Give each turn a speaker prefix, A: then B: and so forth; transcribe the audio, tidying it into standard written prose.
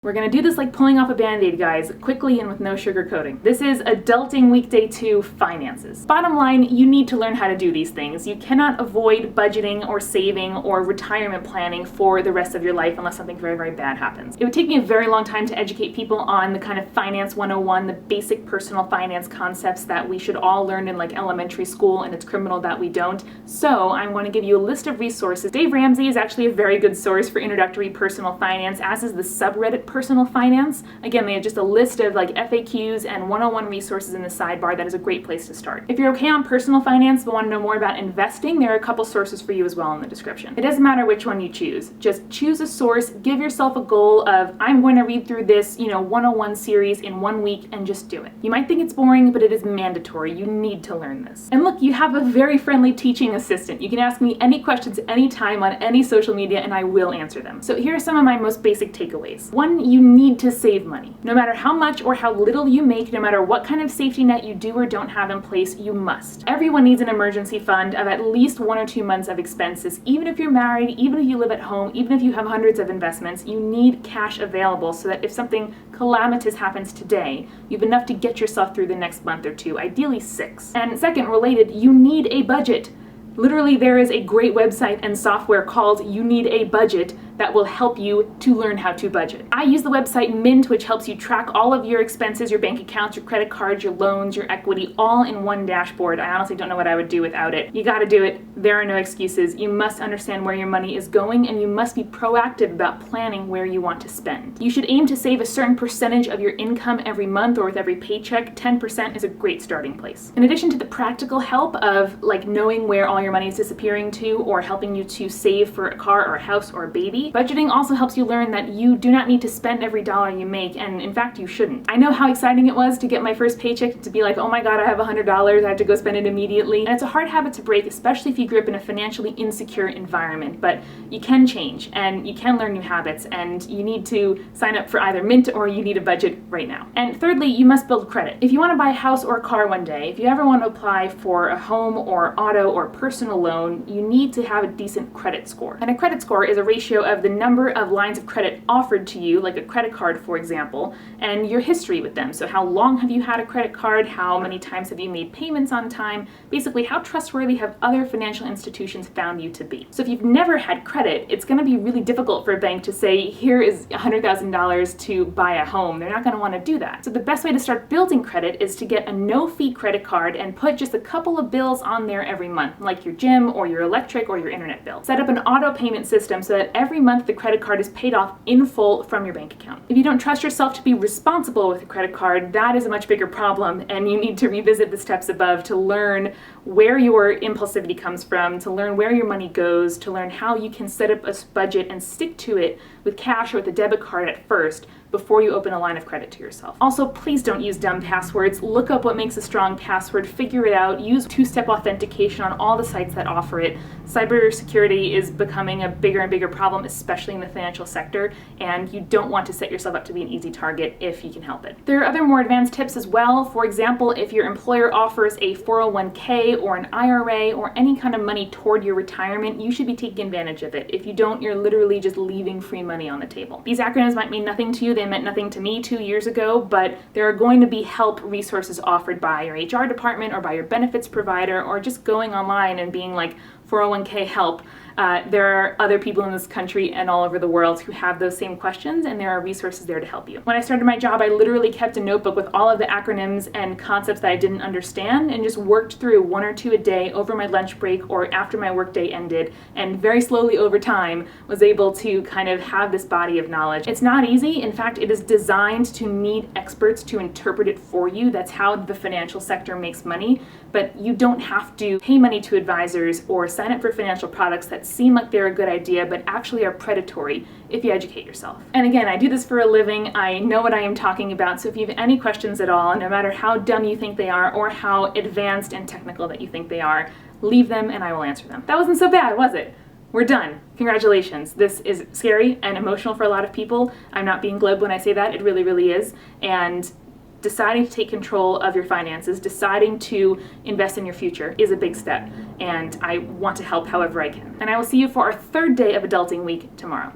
A: We're gonna do this like pulling off a band-aid, guys, quickly and with no sugarcoating. This is Adulting Week Day 2 Finances. Bottom line, you need to learn how to do these things. You cannot avoid budgeting or saving or retirement planning for the rest of your life unless something very, very bad happens. It would take me a very long time to educate people on the kind of Finance 101, the basic personal finance concepts that we should all learn in like elementary school, and it's criminal that we don't. So I'm going to give you a list of resources. Dave Ramsey is actually a very good source for introductory personal finance, as is the subreddit Personal Finance. Again, they have just a list of like FAQs and 101 resources in the sidebar. That is a great place to start. If you're okay on personal finance but want to know more about investing, there are a couple sources for you as well in the description. It doesn't matter which one you choose. Just choose a source, give yourself a goal of, I'm going to read through this, 101 series in 1 week, and just do it. You might think it's boring, but it is mandatory. You need to learn this. And look, you have a very friendly teaching assistant. You can ask me any questions anytime on any social media and I will answer them. So here are some of my most basic takeaways. One, you need to save money. No matter how much or how little you make, no matter what kind of safety net you do or don't have in place, you must. Everyone needs an emergency fund of at least 1 or 2 months of expenses. Even if you're married, even if you live at home, even if you have hundreds of investments, you need cash available so that if something calamitous happens today, you have enough to get yourself through the next month or two, ideally 6. And second, related, you need a budget. Literally, there is a great website and software called You Need a Budget that will help you to learn how to budget. I use the website Mint, which helps you track all of your expenses, your bank accounts, your credit cards, your loans, your equity, all in one dashboard. I honestly don't know what I would do without it. You gotta do it. There are no excuses. You must understand where your money is going, and you must be proactive about planning where you want to spend. You should aim to save a certain percentage of your income every month or with every paycheck. 10% is a great starting place. In addition to the practical help of like knowing where all your money is disappearing to or helping you to save for a car or a house or a baby, budgeting also helps you learn that you do not need to spend every dollar you make, and in fact you shouldn't. I know how exciting it was to get my first paycheck to be like, oh my god, I have $100, I have to go spend it immediately. And it's a hard habit to break, especially if you grew up in a financially insecure environment, but you can change and you can learn new habits, and you need to sign up for either Mint or you need a budget right now. And thirdly, you must build credit. If you want to buy a house or a car one day, if you ever want to apply for a home or auto or personal loan, you need to have a decent credit score. And a credit score is a ratio of the number of lines of credit offered to you, like a credit card for example, and your history with them. So how long have you had a credit card? How many times have you made payments on time? Basically, how trustworthy have other financial institutions found you to be? So if you've never had credit, it's going to be really difficult for a bank to say, here is $100,000 to buy a home. They're not going to want to do that. So the best way to start building credit is to get a no-fee credit card and put just a couple of bills on there every month, like your gym or your electric or your internet bill. Set up an auto payment system so that every month the credit card is paid off in full from your bank account. If you don't trust yourself to be responsible with a credit card, that is a much bigger problem, and you need to revisit the steps above to learn where your impulsivity comes from, to learn where your money goes, to learn how you can set up a budget and stick to it with cash or with a debit card at first before you open a line of credit to yourself. Also, please don't use dumb passwords. Look up what makes a strong password, figure it out, use two-step authentication on all the sites that offer it. Cybersecurity is becoming a bigger and bigger problem, especially in the financial sector, and you don't want to set yourself up to be an easy target if you can help it. There are other more advanced tips as well. For example, if your employer offers a 401k or an IRA or any kind of money toward your retirement, you should be taking advantage of it. If you don't, you're literally just leaving free money on the table. These acronyms might mean nothing to you. They meant nothing to me 2 years ago, but there are going to be help resources offered by your HR department or by your benefits provider, or just going online and being like 401k help. There are other people in this country and all over the world who have those same questions, and there are resources there to help you. When I started my job, I literally kept a notebook with all of the acronyms and concepts that I didn't understand and just worked through 1 or 2 a day over my lunch break or after my workday ended, and very slowly over time was able to kind of have this body of knowledge. It's not easy. In fact, it is designed to need experts to interpret it for you. That's how the financial sector makes money, but you don't have to pay money to advisors or sign up for financial products that seem like they're a good idea but actually are predatory if you educate yourself. And again, I do this for a living. I know what I am talking about, so if you have any questions at all, no matter how dumb you think they are or how advanced and technical that you think they are, leave them and I will answer them. That wasn't so bad, was it? We're done. Congratulations. This is scary and emotional for a lot of people. I'm not being glib when I say that. It really, really is. And deciding to take control of your finances, deciding to invest in your future is a big step, and I want to help however I can. And I will see you for our 3rd day of Adulting Week tomorrow.